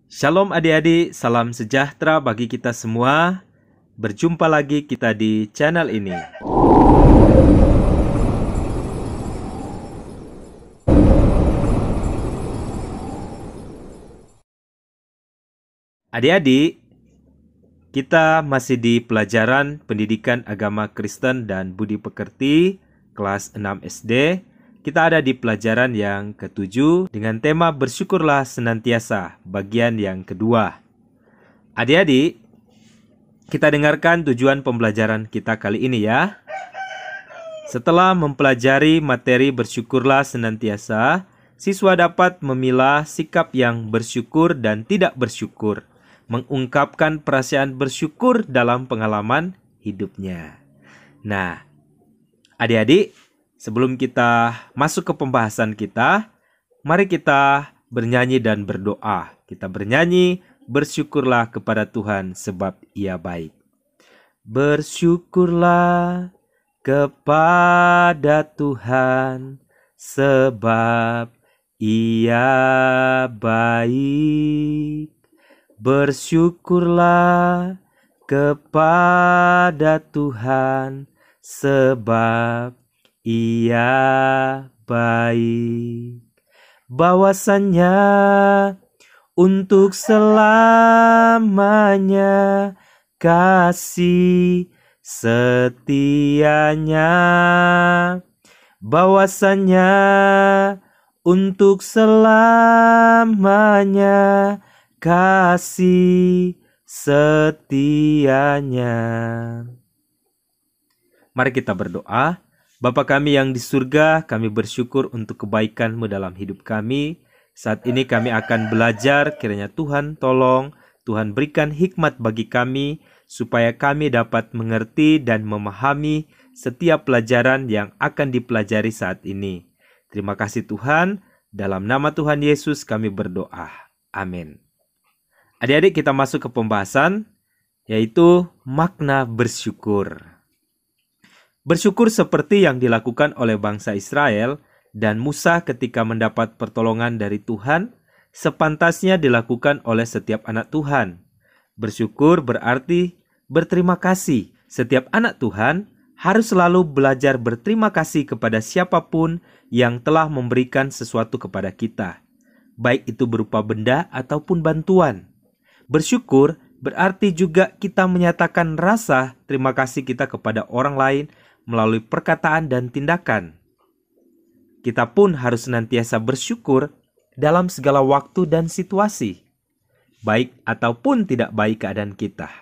Shalom adik-adik, salam sejahtera bagi kita semua. Berjumpa lagi kita di channel ini. Adik-adik, kita masih di pelajaran Pendidikan Agama Kristen dan Budi Pekerti kelas 6 SD. Kita ada di pelajaran yang ke-7 dengan tema Bersyukurlah Senantiasa, bagian yang kedua. Adik-adik, kita dengarkan tujuan pembelajaran kita kali ini ya. Setelah mempelajari materi bersyukurlah senantiasa, siswa dapat memilah sikap yang bersyukur dan tidak bersyukur, mengungkapkan perasaan bersyukur dalam pengalaman hidupnya. Nah, adik-adik, sebelum kita masuk ke pembahasan kita, mari kita bernyanyi dan berdoa. Kita bernyanyi, bersyukurlah kepada Tuhan sebab Ia baik. Bersyukurlah kepada Tuhan sebab Ia baik. Bersyukurlah kepada Tuhan sebab Ia baik. Bahwasannya untuk selamanya kasih setianya, bahwasannya untuk selamanya kasih setianya. Mari kita berdoa. Bapa kami yang di surga, kami bersyukur untuk kebaikan-Mu dalam hidup kami. Saat ini kami akan belajar, kiranya Tuhan tolong, Tuhan berikan hikmat bagi kami, supaya kami dapat mengerti dan memahami setiap pelajaran yang akan dipelajari saat ini. Terima kasih Tuhan, dalam nama Tuhan Yesus kami berdoa. Amin. Adik-adik, kita masuk ke pembahasan, yaitu makna bersyukur. Bersyukur seperti yang dilakukan oleh bangsa Israel dan Musa ketika mendapat pertolongan dari Tuhan, sepantasnya dilakukan oleh setiap anak Tuhan. Bersyukur berarti berterima kasih. Setiap anak Tuhan harus selalu belajar berterima kasih kepada siapapun yang telah memberikan sesuatu kepada kita, baik itu berupa benda ataupun bantuan. Bersyukur berarti juga kita menyatakan rasa terima kasih kita kepada orang lain melalui perkataan dan tindakan. Kita pun harus senantiasa bersyukur dalam segala waktu dan situasi, baik ataupun tidak baik keadaan kita.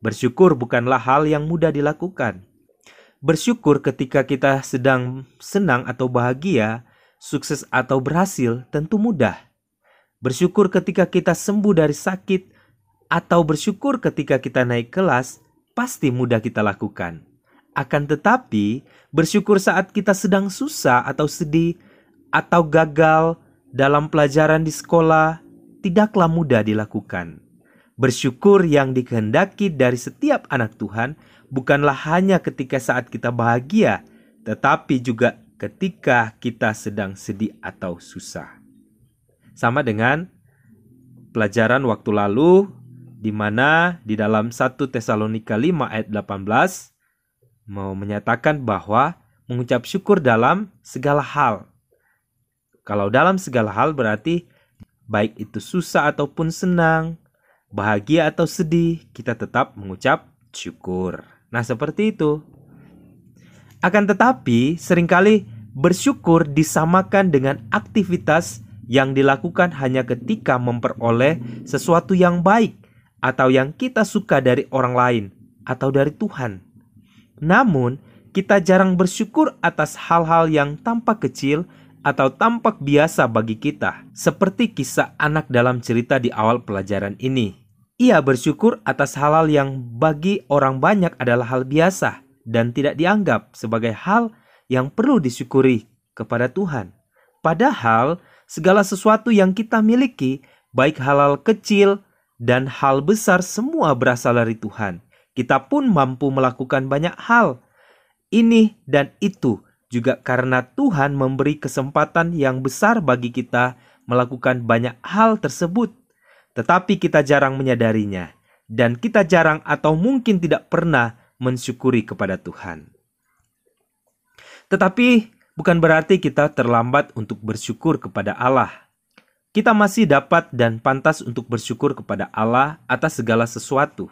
Bersyukur bukanlah hal yang mudah dilakukan. Bersyukur ketika kita sedang senang atau bahagia, sukses atau berhasil tentu mudah. Bersyukur ketika kita sembuh dari sakit, atau bersyukur ketika kita naik kelas, pasti mudah kita lakukan. Akan tetapi, bersyukur saat kita sedang susah atau sedih, atau gagal dalam pelajaran di sekolah, tidaklah mudah dilakukan. Bersyukur yang dikehendaki dari setiap anak Tuhan bukanlah hanya ketika saat kita bahagia, tetapi juga ketika kita sedang sedih atau susah. Sama dengan pelajaran waktu lalu, di mana di dalam 1 Tesalonika 5 ayat 18, mau menyatakan bahwa mengucap syukur dalam segala hal. Kalau dalam segala hal berarti baik itu susah ataupun senang, bahagia atau sedih, kita tetap mengucap syukur. Nah, seperti itu. Akan tetapi, seringkali bersyukur disamakan dengan aktivitas yang dilakukan hanya ketika memperoleh sesuatu yang baik atau yang kita suka dari orang lain atau dari Tuhan. Namun, kita jarang bersyukur atas hal-hal yang tampak kecil atau tampak biasa bagi kita, seperti kisah anak dalam cerita di awal pelajaran ini. Ia bersyukur atas hal-hal yang bagi orang banyak adalah hal biasa dan tidak dianggap sebagai hal yang perlu disyukuri kepada Tuhan. Padahal, segala sesuatu yang kita miliki, baik hal-hal kecil dan hal besar, semua berasal dari Tuhan. Kita pun mampu melakukan banyak hal, ini dan itu, juga karena Tuhan memberi kesempatan yang besar bagi kita melakukan banyak hal tersebut. tetapi kita jarang menyadarinya, dan kita jarang atau mungkin tidak pernah mensyukuri kepada Tuhan. Tetapi bukan berarti kita terlambat untuk bersyukur kepada Allah. Kita masih dapat dan pantas untuk bersyukur kepada Allah atas segala sesuatu.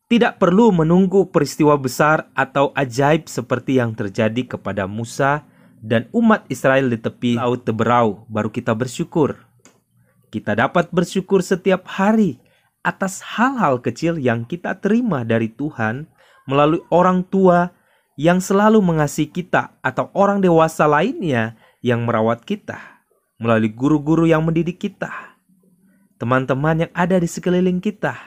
Tidak perlu menunggu peristiwa besar atau ajaib seperti yang terjadi kepada Musa dan umat Israel di tepi Laut Teberau baru kita bersyukur. Kita dapat bersyukur setiap hari atas hal-hal kecil yang kita terima dari Tuhan melalui orang tua yang selalu mengasihi kita atau orang dewasa lainnya yang merawat kita, melalui guru-guru yang mendidik kita, teman-teman yang ada di sekeliling kita,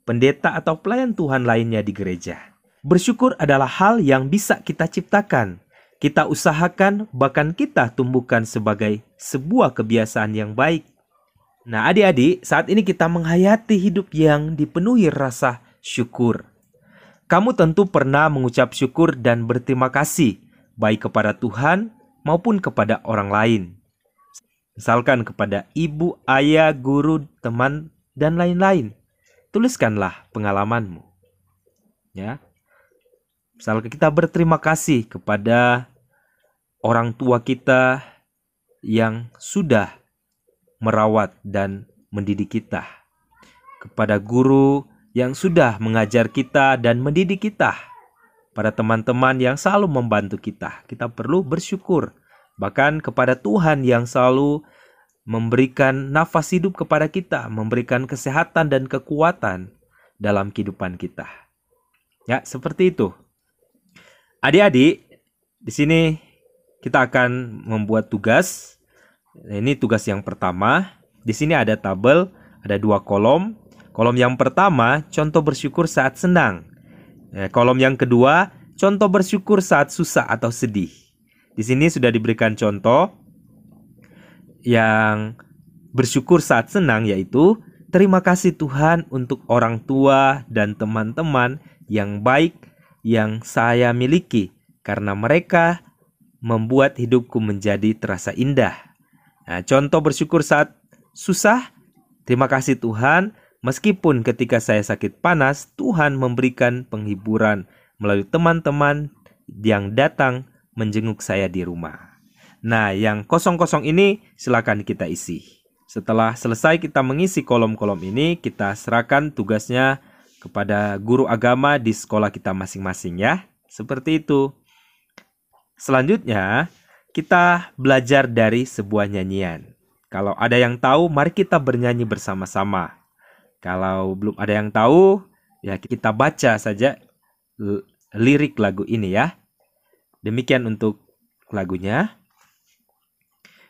pendeta atau pelayan Tuhan lainnya di gereja. Bersyukur adalah hal yang bisa kita ciptakan, kita usahakan, bahkan kita tumbuhkan sebagai sebuah kebiasaan yang baik. Nah, adik-adik, saat ini kita menghayati hidup yang dipenuhi rasa syukur. Kamu tentu pernah mengucap syukur dan berterima kasih, baik kepada Tuhan maupun kepada orang lain. Misalkan kepada ibu, ayah, guru, teman, dan lain-lain. Tuliskanlah pengalamanmu. Ya. Misalkan kita berterima kasih kepada orang tua kita yang sudah merawat dan mendidik kita, kepada guru yang sudah mengajar kita dan mendidik kita, pada teman-teman yang selalu membantu kita. Kita perlu bersyukur, bahkan kepada Tuhan yang selalu memberikan nafas hidup kepada kita, memberikan kesehatan dan kekuatan dalam kehidupan kita. Ya, seperti itu. Adik-adik, di sini kita akan membuat tugas. Ini tugas yang pertama. Di sini ada tabel, ada 2 kolom. Kolom yang pertama, contoh bersyukur saat senang. Kolom yang kedua, contoh bersyukur saat susah atau sedih. Di sini sudah diberikan contoh yang bersyukur saat senang, yaitu terima kasih Tuhan untuk orang tua dan teman-teman yang baik yang saya miliki, karena mereka membuat hidupku menjadi terasa indah. Nah, contoh bersyukur saat susah, terima kasih Tuhan, meskipun ketika saya sakit panas, Tuhan memberikan penghiburan melalui teman-teman yang datang menjenguk saya di rumah. Nah, yang kosong-kosong ini silakan kita isi. Setelah selesai kita mengisi kolom-kolom ini, kita serahkan tugasnya kepada guru agama di sekolah kita masing-masing ya. Seperti itu. Selanjutnya, kita belajar dari sebuah nyanyian. Kalau ada yang tahu, mari kita bernyanyi bersama-sama. Kalau belum ada yang tahu, ya kita baca saja lirik lagu ini ya. Demikian untuk lagunya.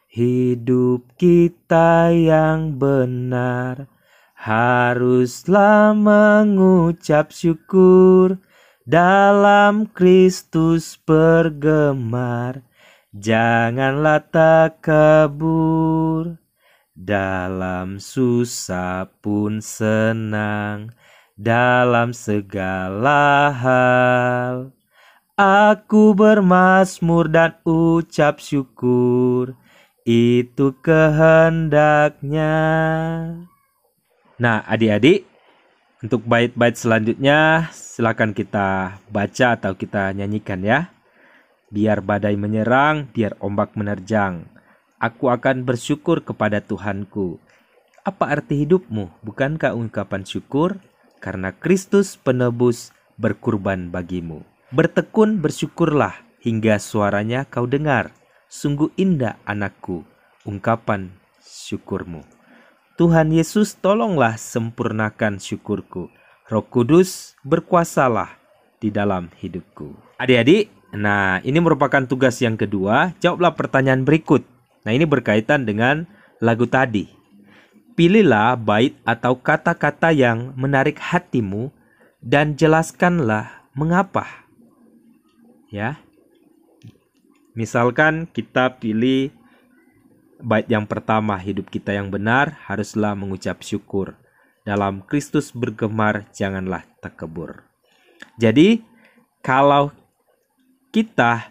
Hidup kita yang benar haruslah mengucap syukur, dalam Kristus bergemar, janganlah takabur. Dalam susah pun senang, dalam segala hal, aku bermazmur dan ucap syukur, itu kehendaknya. Nah, adik-adik, untuk bait-bait selanjutnya silakan kita baca atau kita nyanyikan ya. Biar badai menyerang, biar ombak menerjang, aku akan bersyukur kepada Tuhanku. Apa arti hidupmu? Bukankah ungkapan syukur? Karena Kristus penebus berkurban bagimu. Bertekun bersyukurlah hingga suaranya kau dengar. Sungguh indah anakku, ungkapan syukurmu. Tuhan Yesus, tolonglah sempurnakan syukurku. Roh Kudus, berkuasalah di dalam hidupku. Adik-adik, nah ini merupakan tugas yang kedua. Jawablah pertanyaan berikut. Nah, ini berkaitan dengan lagu tadi. Pilihlah bait atau kata-kata yang menarik hatimu dan jelaskanlah mengapa. Ya. Misalkan kita pilih bait yang pertama, hidup kita yang benar haruslah mengucap syukur. Dalam Kristus bergemar, janganlah takabur. Jadi, kalau kita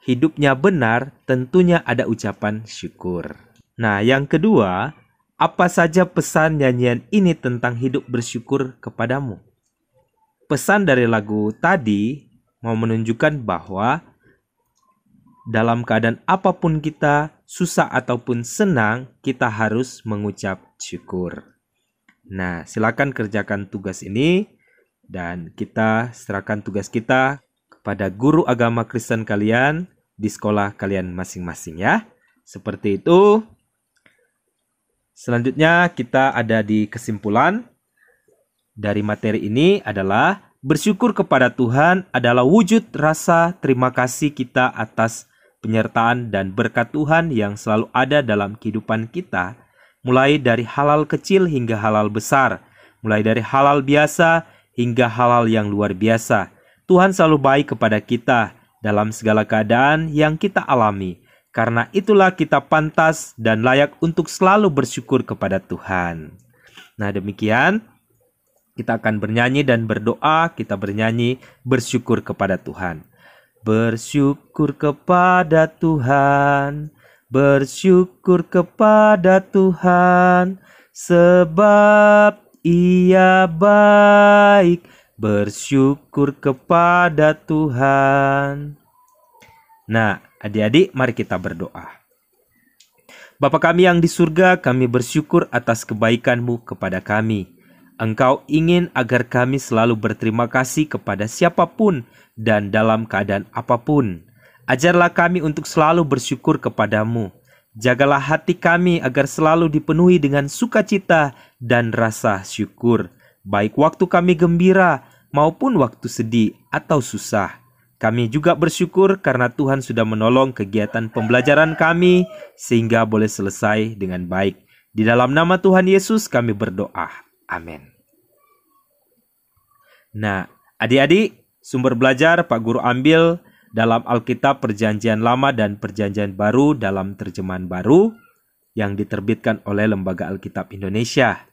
hidupnya benar, tentunya ada ucapan syukur. Nah, yang kedua, Apa saja pesan nyanyian ini tentang hidup bersyukur kepadamu? Pesan dari lagu tadi mau menunjukkan bahwa dalam keadaan apapun kita, susah ataupun senang, kita harus mengucap syukur. Nah, silakan kerjakan tugas ini dan kita serahkan tugas kita kepada guru agama Kristen kalian di sekolah kalian masing-masing ya. Seperti itu. Selanjutnya kita ada di kesimpulan dari materi ini adalah bersyukur kepada Tuhan adalah wujud rasa terima kasih kita atas penyertaan dan berkat Tuhan yang selalu ada dalam kehidupan kita, mulai dari hal-hal kecil hingga hal-hal besar, mulai dari hal-hal biasa hingga hal-hal yang luar biasa. Tuhan selalu baik kepada kita dalam segala keadaan yang kita alami. Karena itulah kita pantas dan layak untuk selalu bersyukur kepada Tuhan. Nah, demikian kita akan bernyanyi dan berdoa. Kita bernyanyi bersyukur kepada Tuhan. Bersyukur kepada Tuhan, bersyukur kepada Tuhan, sebab Ia baik. Bersyukur kepada Tuhan. Nah, adik-adik, mari kita berdoa. Bapa kami yang di surga, kami bersyukur atas kebaikan-Mu kepada kami. Engkau ingin agar kami selalu berterima kasih kepada siapapun dan dalam keadaan apapun. Ajarlah kami untuk selalu bersyukur kepada-Mu. Jagalah hati kami agar selalu dipenuhi dengan sukacita dan rasa syukur, baik waktu kami gembira maupun waktu sedih atau susah. Kami juga bersyukur karena Tuhan sudah menolong kegiatan pembelajaran kami sehingga boleh selesai dengan baik. Di dalam nama Tuhan Yesus kami berdoa. Amin. Nah, adik-adik, sumber belajar Pak Guru ambil dalam Alkitab Perjanjian Lama dan Perjanjian Baru dalam terjemahan baru yang diterbitkan oleh Lembaga Alkitab Indonesia.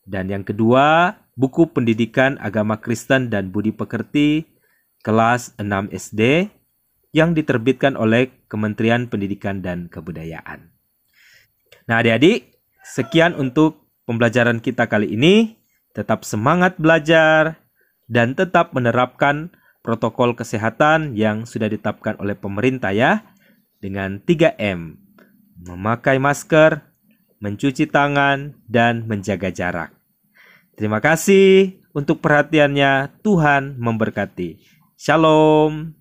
Dan yang kedua, buku Pendidikan Agama Kristen dan Budi Pekerti kelas 6 SD yang diterbitkan oleh Kementerian Pendidikan dan Kebudayaan. Nah, adik-adik, sekian untuk pembelajaran kita kali ini. Tetap semangat belajar dan tetap menerapkan protokol kesehatan yang sudah ditetapkan oleh pemerintah ya. Dengan 3M, memakai masker, mencuci tangan, dan menjaga jarak. Terima kasih untuk perhatiannya. Tuhan memberkati. Shalom.